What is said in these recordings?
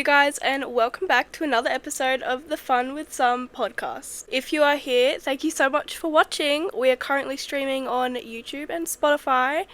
you guys, and welcome back to another episode of the Fun with Some podcast. If you are here, thank you so much for watching. We are currently streaming on YouTube and Spotify,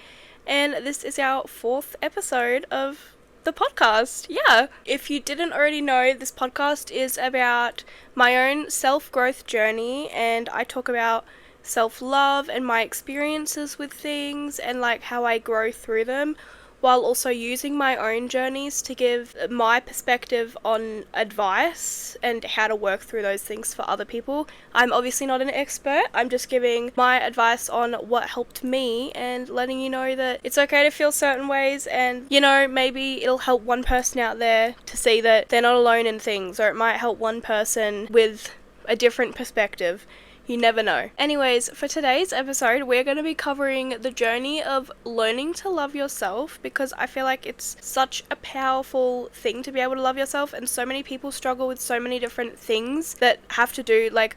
and this is our 4th episode of the podcast. Yeah. If you didn't already know, this podcast is about my own self-growth journey, and I talk about self-love and my experiences with things and like how I grow through them, while also using my own journeys to give my perspective on advice and how to work through those things for other people. I'm obviously not an expert, I'm just giving my advice on what helped me and letting you know that it's okay to feel certain ways, and maybe it'll help one person out there to see that they're not alone in things, or it might help one person with a different perspective. You never know. Anyways, for today's episode, we're going to be covering the journey of learning to love yourself, because I feel like it's such a powerful thing to be able to love yourself, and so many people struggle with so many different things that have to do like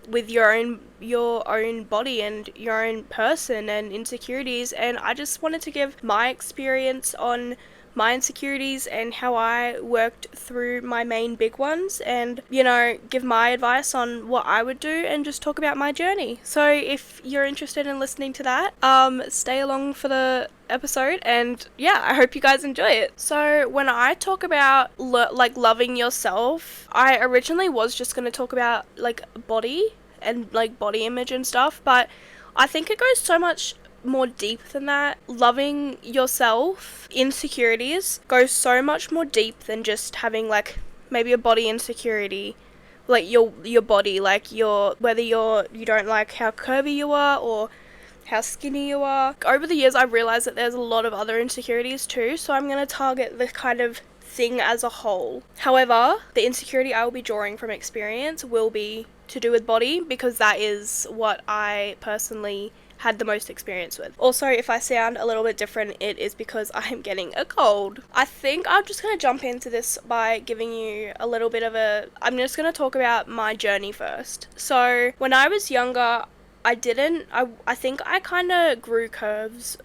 with your own body and your own person and insecurities. And I just wanted to give my experience on my insecurities and how I worked through my main big ones, and give my advice on what I would do and just talk about my journey. So if you're interested in listening to that, stay along for the episode, and yeah, I hope you guys enjoy it. So when I talk about loving yourself, I originally was just going to talk about like body and like body image and stuff, but I think it goes so much more deep than that. Loving yourself, insecurities goes so much more deep than just having like maybe a body insecurity, like your body, like whether you don't like how curvy you are or how skinny you are. Over the years I've realized that there's a lot of other insecurities too, so I'm going to target the kind of thing as a whole. However, the insecurity I will be drawing from experience will be to do with body, because that is what I personally had the most experience with. Also, if I sound a little bit different, it is because I'm getting a cold. I think I'm just going to jump into this by giving you a little bit of I'm just going to talk about my journey first. So when I was younger, I think I kind of grew curves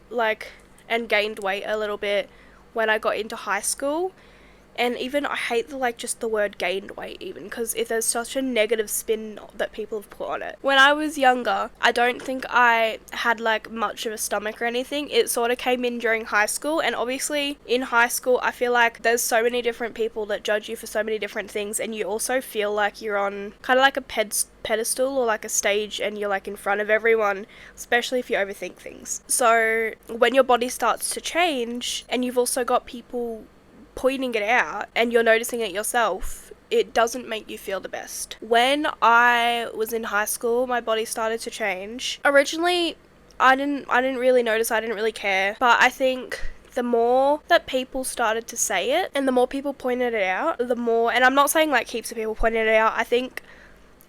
and gained weight a little bit when I got into high school. And even I hate just the word gained weight, even because if there's such a negative spin that people have put on it. When I was younger, I don't think I had much of a stomach or anything. It sort of came in during high school, and obviously in high school I feel like there's so many different people that judge you for so many different things, and you also feel like you're on kind of like a pedestal or like a stage, and you're in front of everyone, especially if you overthink things. So when your body starts to change and you've also got people pointing it out and you're noticing it yourself, it doesn't make you feel the best. When I was in high school, my body started to change. Originally, I didn't really notice, I didn't really care, but I think the more that people started to say it and the more people pointed it out, the more, and I'm not saying heaps of people pointed it out, I think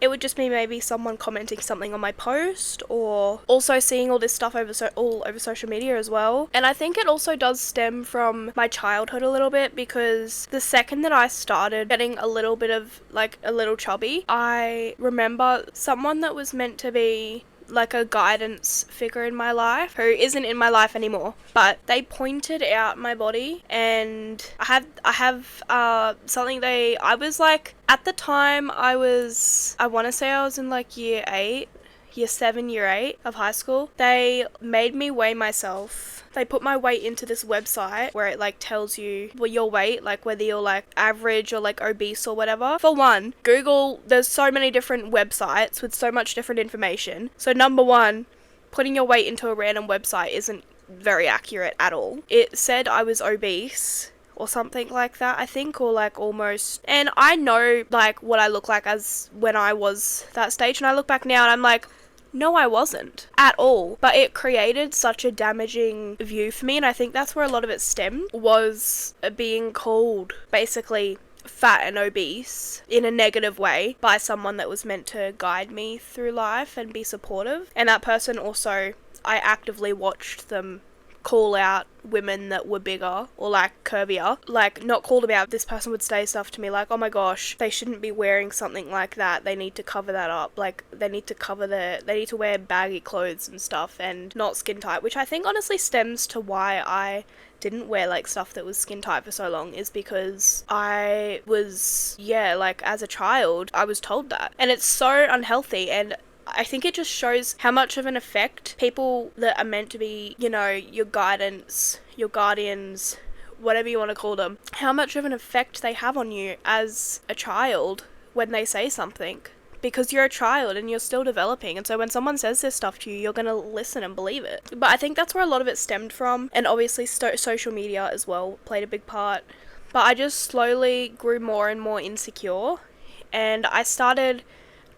it would just be maybe someone commenting something on my post, or also seeing all this stuff all over social media as well. And I think it also does stem from my childhood a little bit, because the second that I started getting a little bit of a little chubby, I remember someone that was meant to be a guidance figure in my life, who isn't in my life anymore, but they pointed out my body, and I have something I was at the time I want to say I was in year 7, year 8 of high school. They made me weigh myself. They put my weight into this website where it tells you your weight, whether you're average or obese or whatever. For one, Google, there's so many different websites with so much different information. So number one, putting your weight into a random website isn't very accurate at all. It said I was obese or something like that, I think, or almost. And I know what I look like as when I was that stage, and I look back now and I'm no, I wasn't at all. But it created such a damaging view for me, and I think that's where a lot of it stemmed, was being called basically fat and obese in a negative way by someone that was meant to guide me through life and be supportive. And that person also, I actively watched them call out women that were bigger or like curvier, like not called them out. This person would say stuff to me like, oh my gosh, they shouldn't be wearing something like that, they need to cover that up, like they need to wear baggy clothes and stuff and not skin tight, which I think honestly stems to why I didn't wear like stuff that was skin tight for so long, is because I was, like as a child I was told that, and it's so unhealthy. And I think it just shows how much of an effect people that are meant to be, your guidance, your guardians, whatever you want to call them, how much of an effect they have on you as a child when they say something. Because you're a child and you're still developing, and so when someone says this stuff to you, you're going to listen and believe it. But I think that's where a lot of it stemmed from, and obviously social media as well played a big part. But I just slowly grew more and more insecure, and I started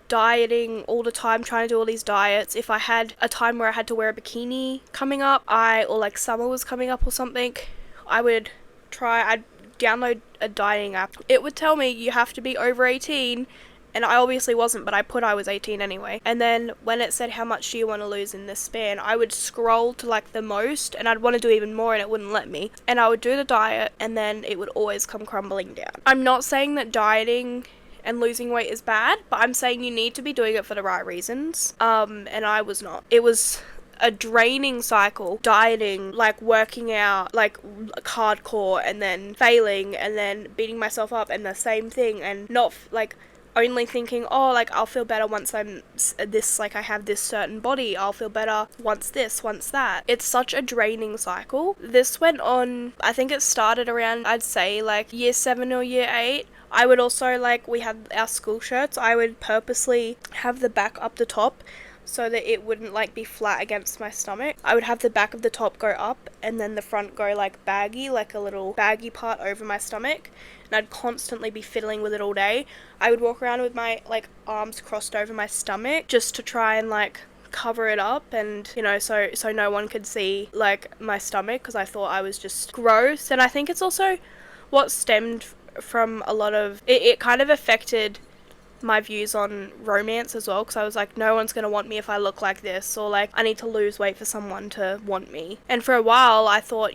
dieting all the time, trying to do all these diets. If I had a time where I had to wear a bikini coming up, or like summer was coming up or something, I'd download a dieting app. It would tell me you have to be over 18, and I obviously wasn't, but I put I was 18 anyway. And then when it said how much do you want to lose in this span, I would scroll to like the most, and I'd want to do even more and it wouldn't let me. And I would do the diet, and then it would always come crumbling down. I'm not saying that dieting and losing weight is bad, but I'm saying you need to be doing it for the right reasons. And I was not. It was a draining cycle, dieting, like working out, like hardcore, and then failing, and then beating myself up, and the same thing, and not like only thinking, oh, like I'll feel better once I'm this, like I have this certain body, I'll feel better once this, once that. It's such a draining cycle. This went on, I think it started around, I'd say like year 7 or year 8. I would also, like, we had our school shirts, I would purposely have the back up the top so that it wouldn't like be flat against my stomach. I would have the back of the top go up and then the front go like baggy, like a little baggy part over my stomach, and I'd constantly be fiddling with it all day. I would walk around with my like arms crossed over my stomach just to try and like cover it up, and so no one could see like my stomach, because I thought I was just gross. And I think it's also what stemmed from a lot of it kind of affected my views on romance as well, because I was like, no one's gonna want me if I look like this, or like I need to lose weight for someone to want me. And for a while I thought,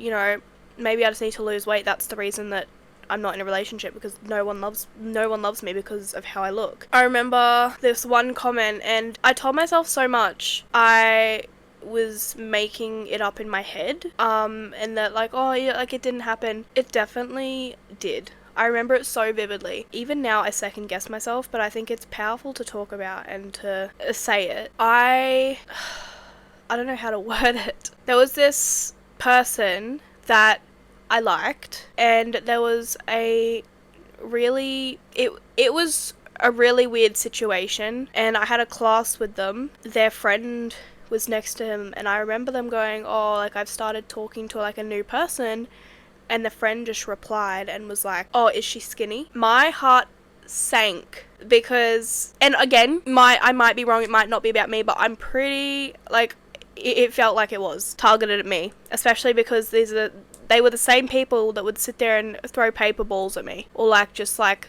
maybe I just need to lose weight, that's the reason that I'm not in a relationship, because no one loves me because of how I look. I remember this one comment, and I told myself so much I was making it up in my head, and that like, oh yeah, like it didn't happen. It definitely did. I remember it so vividly. Even now I second guess myself, but I think it's powerful to talk about and to say it. I don't know how to word it. There was this person that I liked, and there was it was a really weird situation, and I had a class with them. Their friend was next to him, and I remember them going, oh, like I've started talking to like a new person. And the friend just replied and was like, oh, is she skinny? My heart sank, because, and again, I might be wrong, it might not be about me, but I'm pretty, like, it felt like it was targeted at me, especially because they were the same people that would sit there and throw paper balls at me, or like just like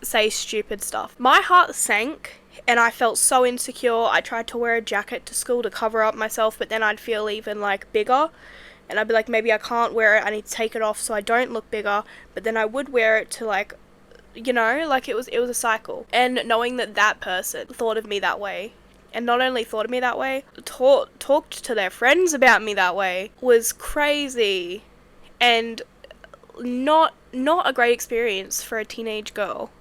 say stupid stuff. My heart sank, and I felt so insecure. I tried to wear a jacket to school to cover up myself, but then I'd feel even like bigger. And I'd be like, maybe I can't wear it, I need to take it off so I don't look bigger. But then I would wear it to like, like it was a cycle. And knowing that person thought of me that way, and not only thought of me that way, talked to their friends about me that way, was crazy. And not a great experience for a teenage girl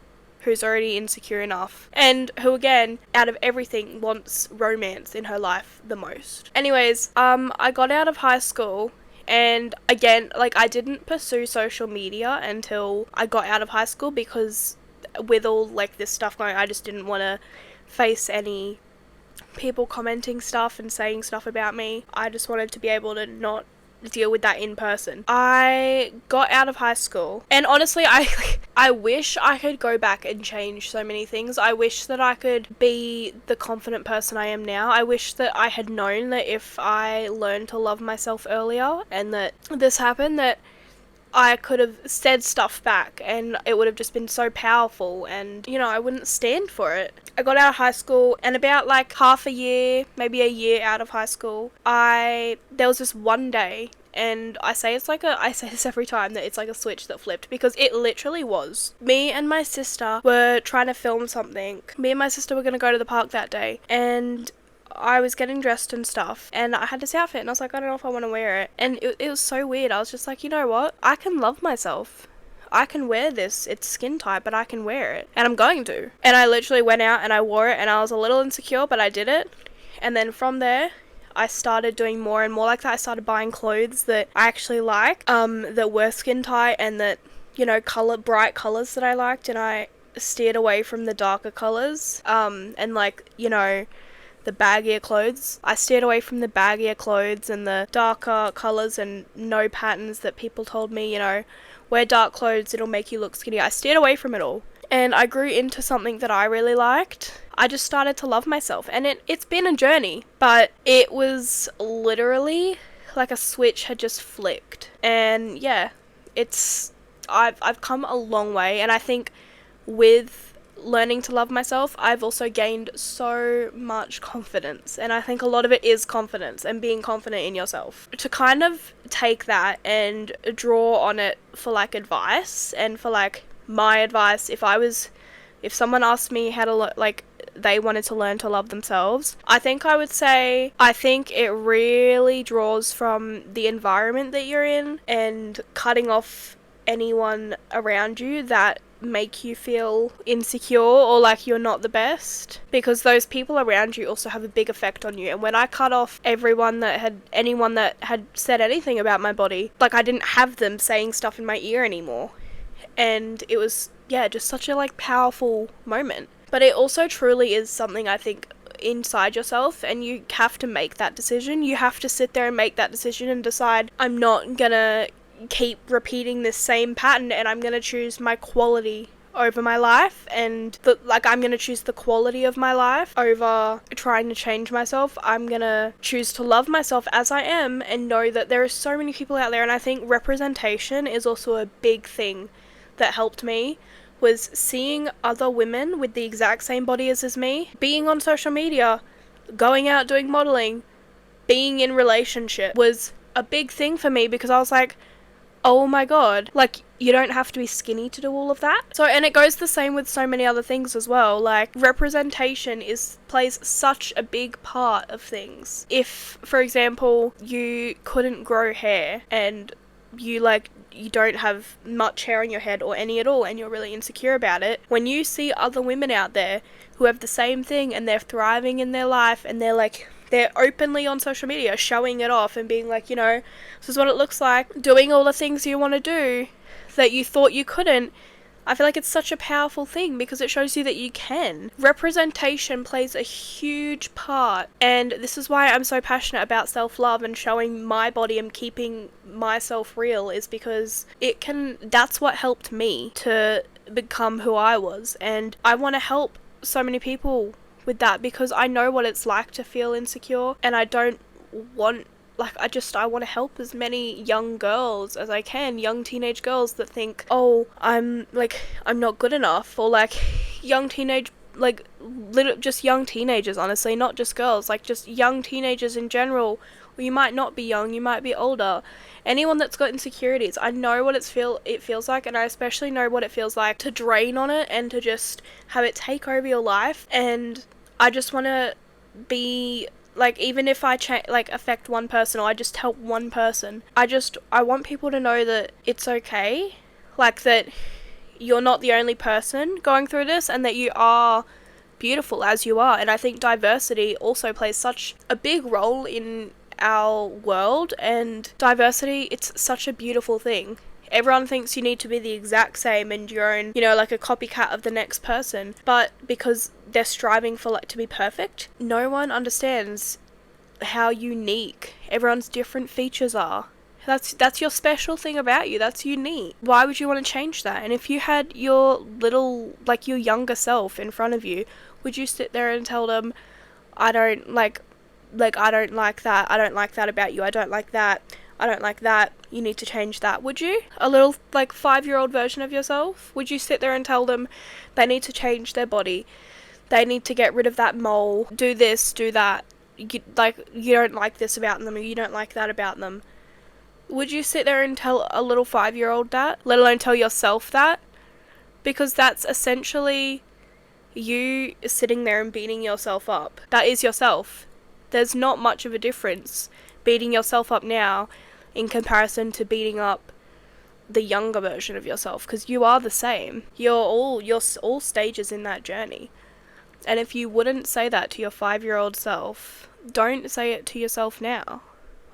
who's already insecure enough, and who again, out of everything, wants romance in her life the most. Anyways, I got out of high school, and again, like I didn't pursue social media until I got out of high school, because with all like this stuff going, I just didn't want to face any people commenting stuff and saying stuff about me. I just wanted to be able to not deal with that in person. I got out of high school, and honestly I wish I could go back and change so many things. I wish that I could be the confident person I am now. I wish that I had known that if I learned to love myself earlier, and that this happened, that I could have said stuff back and it would have just been so powerful, and I wouldn't stand for it. I got out of high school, and about like half a year, maybe a year out of high school, there was this one day, and I say this every time, that it's like a switch that flipped, because it literally was. Me and my sister were trying to film something. Me and my sister were going to go to the park that day, and I was getting dressed and stuff, and I had this outfit, and I was like, I don't know if I want to wear it. And it was so weird. I was just like, you know what? I can love myself. I can wear this. It's skin tight, but I can wear it. And I'm going to. And I literally went out and I wore it, and I was a little insecure, but I did it. And then from there, I started doing more and more like that. I started buying clothes that I actually like, that were skin tight, and that, you know, bright colors that I liked, and I steered away from the darker colors, and like, you know, the baggier clothes. I steered away from the baggier clothes and the darker colors and no patterns that people told me, you know, wear dark clothes, it'll make you look skinny. I steered away from it all. And I grew into something that I really liked. I just started to love myself, and it's been a journey, but it was literally like a switch had just flicked. And yeah, I've come a long way, and I think with learning to love myself, I've also gained so much confidence, and I think a lot of it is confidence and being confident in yourself. To kind of take that and draw on it for like advice, and for like my advice, if someone asked me how to they wanted to learn to love themselves, I think I would say, I think it really draws from the environment that you're in, and cutting off anyone around you that make you feel insecure or like you're not the best, because those people around you also have a big effect on you. And when I cut off anyone that had said anything about my body, like I didn't have them saying stuff in my ear anymore, and it was just such a like powerful moment. But it also truly is something, I think, inside yourself, and you have to make that decision. You have to sit there and make that decision and decide, I'm not gonna keep repeating this same pattern, and I'm gonna choose my quality over my life, and I'm gonna choose the quality of my life over trying to change myself. I'm gonna choose to love myself as I am, and know that there are so many people out there. And I think representation is also a big thing that helped me, was seeing other women with the exact same body as me, being on social media, going out doing modeling, being in relationship, was a big thing for me, because I was like, oh my god, like, you don't have to be skinny to do all of that. So, and it goes the same with so many other things as well. Like, representation plays such a big part of things. If, for example, you couldn't grow hair, and you don't have much hair on your head or any at all, and you're really insecure about it, when you see other women out there who have the same thing, and they're thriving in their life, and they're openly on social media showing it off and being like, you know, this is what it looks like, doing all the things you want to do that you thought you couldn't, I feel like it's such a powerful thing, because it shows you that you can. Representation plays a huge part, and this is why I'm so passionate about self-love and showing my body and keeping myself real, is because that's what helped me to become who I was. And I want to help so many people with that, because I know what it's like to feel insecure, and I don't want, I want to help as many young girls as I can, young teenage girls that think, oh, I'm not good enough, or young teenage, just young teenagers, honestly, not just girls, just young teenagers in general. Or you might not be young, you might be older. Anyone that's got insecurities, I know what it feels like, and I especially know what it feels like to drain on it and to just have it take over your life. And I just want to be, even if I affect one person, or I just help one person, I want people to know that it's okay, that you're not the only person going through this, and that you are beautiful as you are. And I think diversity also plays such a big role in our world, and diversity, it's such a beautiful thing. Everyone thinks you need to be the exact same and your own, like a copycat of the next person, but because they're striving for to be perfect, no one understands how unique everyone's different features are. That's your special thing about you. That's unique. Why would you want to change that? And if you had your little, your younger self in front of you, would you sit there and tell them, I don't like that, I don't like that about you, I don't like that, you need to change that? Would you? A little 5-year-old version of yourself? Would you sit there and tell them they need to change their body, they need to get rid of that mole, do this, do that, you don't like this about them, or you don't like that about them? Would you sit there and tell a little 5-year-old that? Let alone tell yourself that? Because that's essentially you sitting there and beating yourself up. That is yourself. There's not much of a difference beating yourself up now in comparison to beating up the younger version of yourself, because you are the same. You're all stages in that journey. And if you wouldn't say that to your 5-year-old self, don't say it to yourself now.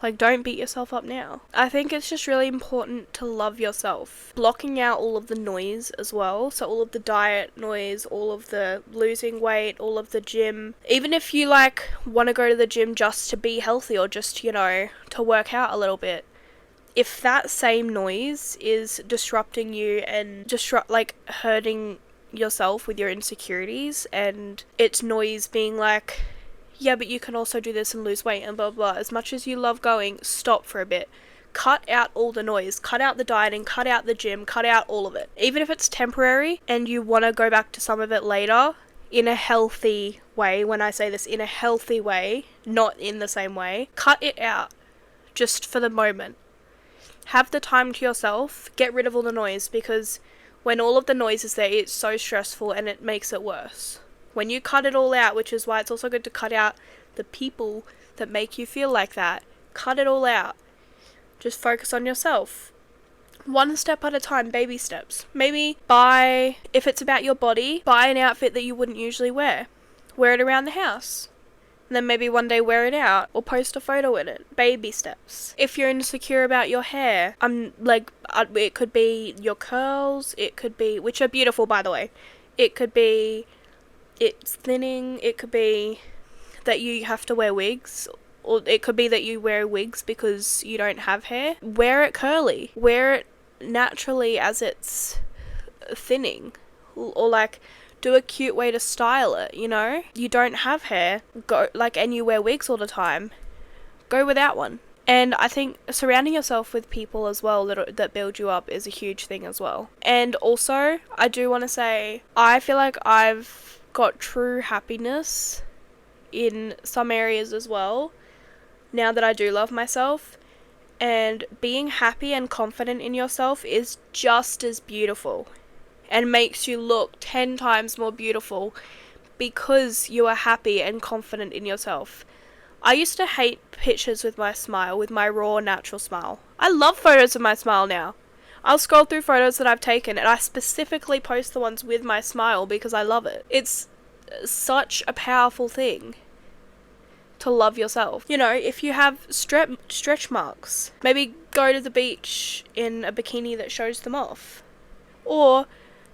Like, don't beat yourself up now. I think it's just really important to love yourself. Blocking out all of the noise as well. So all of the diet noise, all of the losing weight, all of the gym. Even if you, like, want to go to the gym just to be healthy or just, you know, to work out a little bit. If that same noise is disrupting you and hurting yourself with your insecurities, and it's noise being like, yeah, but you can also do this and lose weight and blah, blah, blah. As much as you love going, stop for a bit. Cut out all the noise. Cut out the dieting. Cut out the gym. Cut out all of it. Even if it's temporary and you want to go back to some of it later, in a healthy way, when I say this, in a healthy way, not in the same way, cut it out just for the moment. Have the time to yourself. Get rid of all the noise, because when all of the noise is there, it's so stressful and it makes it worse. When you cut it all out, which is why it's also good to cut out the people that make you feel like that, cut it all out. Just focus on yourself. One step at a time, baby steps. Maybe if it's about your body, buy an outfit that you wouldn't usually wear. Wear it around the house. And then maybe one day wear it out or post a photo in it. Baby steps. If you're insecure about your hair, it could be your curls, it could be, which are beautiful by the way. It could be it's thinning, it could be that you have to wear wigs, or it could be that you wear wigs because you don't have hair. Wear it curly. Wear it naturally as it's thinning. Or like, do a cute way to style it, you know? You don't have hair, and you wear wigs all the time. Go without one. And I think surrounding yourself with people as well that build you up is a huge thing as well. And also, I do want to say, I feel like I've got true happiness in some areas as well, now that I do love myself. And being happy and confident in yourself is just as beautiful and makes you look 10 times more beautiful because you are happy and confident in yourself. I used to hate pictures with my smile, with my raw, natural smile. I love photos of my smile now. I'll scroll through photos that I've taken and I specifically post the ones with my smile because I love it. It's such a powerful thing to love yourself. You know, if you have stretch marks, maybe go to the beach in a bikini that shows them off. Or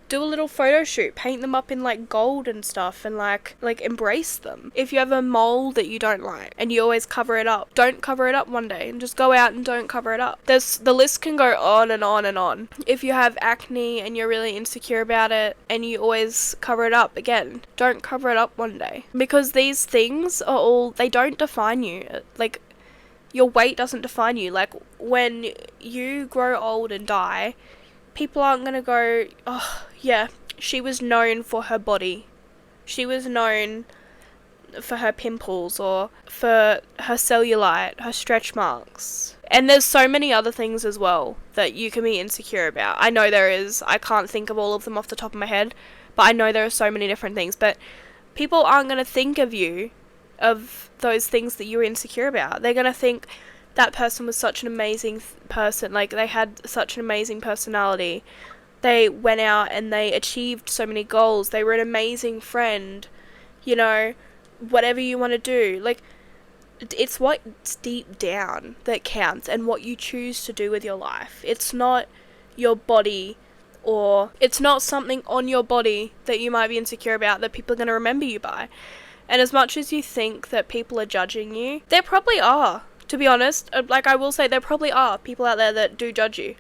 do a little photo shoot, paint them up in like gold and stuff, and like embrace them. If you have a mole that you don't like and you always cover it up, don't cover it up one day and just go out and don't cover it up. The list can go on and on and on. If you have acne and you're really insecure about it and you always cover it up, again, don't cover it up one day, because these things are all, they don't define you. Like, your weight doesn't define you. Like, when you grow old and die, people aren't going to go, oh, yeah, she was known for her body. She was known for her pimples or for her cellulite, her stretch marks. And there's so many other things as well that you can be insecure about. I know there is. I can't think of all of them off the top of my head, but I know there are so many different things. But people aren't going to think of you, of those things that you're insecure about. They're going to think, that person was such an amazing person, like they had such an amazing personality, they went out and they achieved so many goals, they were an amazing friend, you know, whatever you want to do. Like, it's what's deep down that counts and what you choose to do with your life. It's not your body, or it's not something on your body that you might be insecure about that people are going to remember you by. And as much as you think that people are judging you, there probably are. To be honest, like, I will say there probably are people out there that do judge you.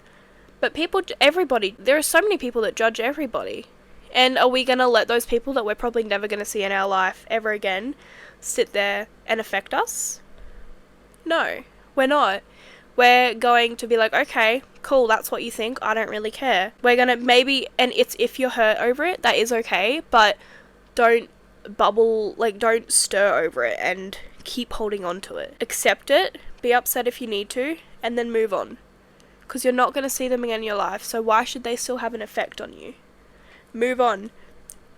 But everybody, there are so many people that judge everybody. And are we going to let those people that we're probably never going to see in our life ever again sit there and affect us? No, we're not. We're going to be like, okay, cool, that's what you think, I don't really care. We're going to maybe, and it's, if you're hurt over it, that is okay, but don't don't stir over it and keep holding on to it. Accept it, be upset if you need to, and then move on. because you're not going to see them again in your life, so why should they still have an effect on you? Move on.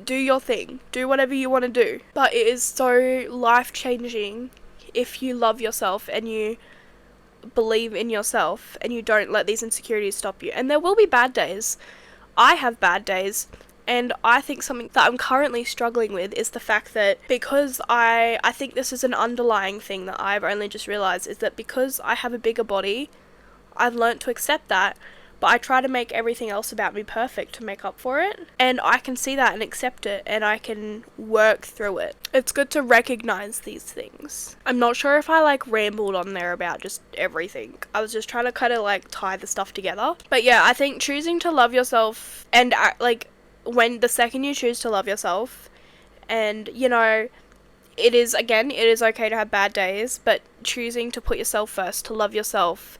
Do your thing. Do whatever you want to do. But it is so life-changing if you love yourself and you believe in yourself and you don't let these insecurities stop you. And there will be bad days. I have bad days. And I think something that I'm currently struggling with is the fact that because I think this is an underlying thing that I've only just realised, is that because I have a bigger body, I've learnt to accept that, but I try to make everything else about me perfect to make up for it. And I can see that and accept it, and I can work through it. It's good to recognise these things. I'm not sure if I rambled on there about just everything. I was just trying to kind of tie the stuff together. But yeah, I think choosing to love yourself and when the second you choose to love yourself, and it is okay to have bad days, but choosing to put yourself first, to love yourself,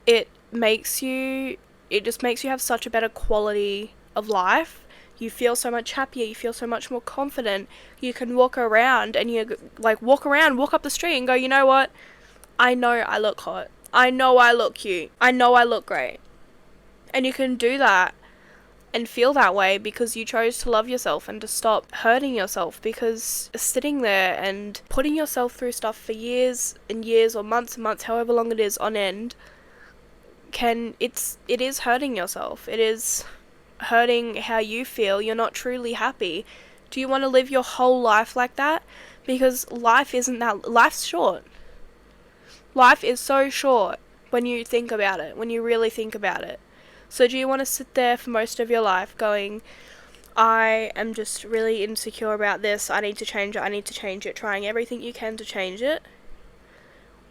it just makes you have such a better quality of life. You feel so much happier, you feel so much more confident. You can walk around and walk up the street and go, you know what, I know I look hot, I know I look cute, I know I look great. And you can do that and feel that way because you chose to love yourself and to stop hurting yourself, because sitting there and putting yourself through stuff for years and years or months and months, however long it is on end, it is hurting yourself. It is hurting how you feel. You're not truly happy. Do you want to live your whole life like that? Because life's short. Life is so short when you think about it, when you really think about it. So do you want to sit there for most of your life going, I am just really insecure about this, I need to change it, trying everything you can to change it?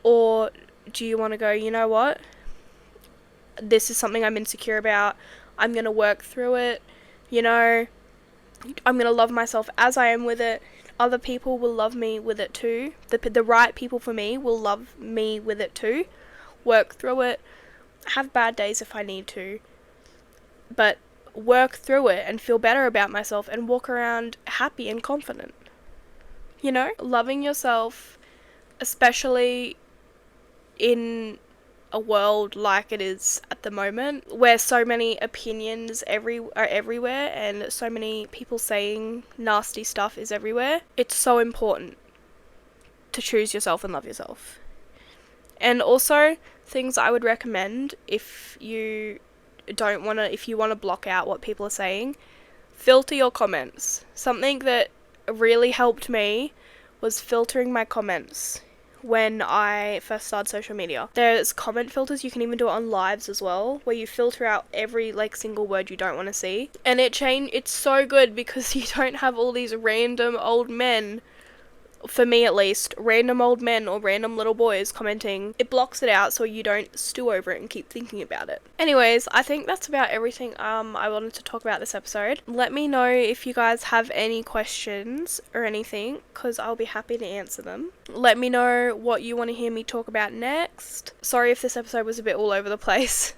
Or do you want to go, you know what, this is something I'm insecure about, I'm going to work through it, I'm going to love myself as I am with it, other people will love me with it too, the right people for me will love me with it too, work through it, have bad days if I need to, but work through it and feel better about myself and walk around happy and confident. Loving yourself, especially in a world like it is at the moment, where so many opinions are everywhere and so many people saying nasty stuff is everywhere. It's so important to choose yourself and love yourself. And also, things I would recommend if you want to block out what people are saying, filter your comments. Something that really helped me was filtering my comments when I first started social media. There's comment filters, you can even do it on lives as well, where you filter out every single word you don't want to see. And it's so good because you don't have all these random old men, for me at least, random old men or random little boys commenting. It blocks it out so you don't stew over it and keep thinking about it. Anyways, I think that's about everything I wanted to talk about this episode. Let me know if you guys have any questions or anything, because I'll be happy to answer them. Let me know what you want to hear me talk about next. Sorry if this episode was a bit all over the place.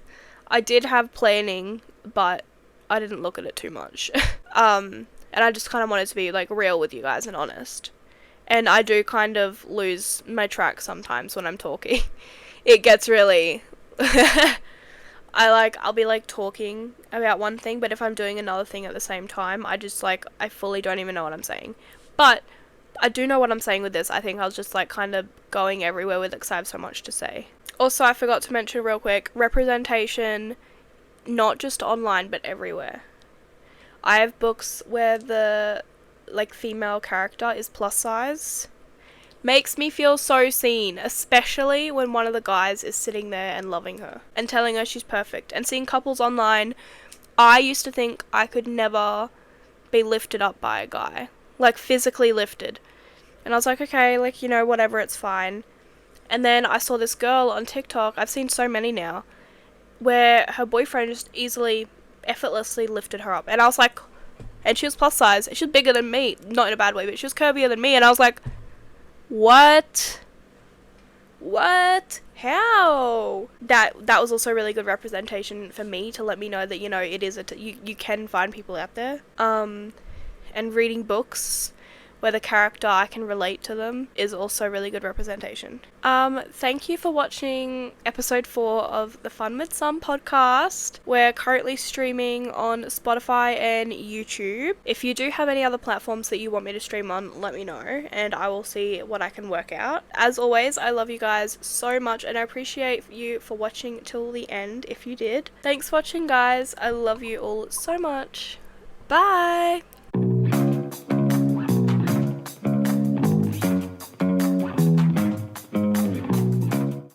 I did have planning, but I didn't look at it too much. And I just kind of wanted to be real with you guys and honest. And I do kind of lose my track sometimes when I'm talking. It gets really... I'll be talking about one thing, but if I'm doing another thing at the same time, I just I fully don't even know what I'm saying. But I do know what I'm saying with this. I think I was just kind of going everywhere with it because I have so much to say. Also, I forgot to mention real quick, representation, not just online, but everywhere. I have books where the female character is plus size. Makes me feel so seen, especially when one of the guys is sitting there and loving her and telling her she's perfect. And seeing couples online, I used to think I could never be lifted up by a guy, physically lifted. And I was like, okay, whatever, it's fine. And then I saw this girl on TikTok, I've seen so many now, where her boyfriend just effortlessly lifted her up. And I was like, and she was plus size. She was bigger than me. Not in a bad way, but she was curvier than me. And I was like, what? How? That was also really good representation for me to let me know that, it is you can find people out there. And reading books where the character, I can relate to them, is also really good representation. Thank you for watching episode 4 of the Fun with Some podcast. We're currently streaming on Spotify and YouTube. If you do have any other platforms that you want me to stream on, let me know and I will see what I can work out. As always, I love you guys so much and I appreciate you for watching till the end if you did. Thanks for watching, guys. I love you all so much. Bye!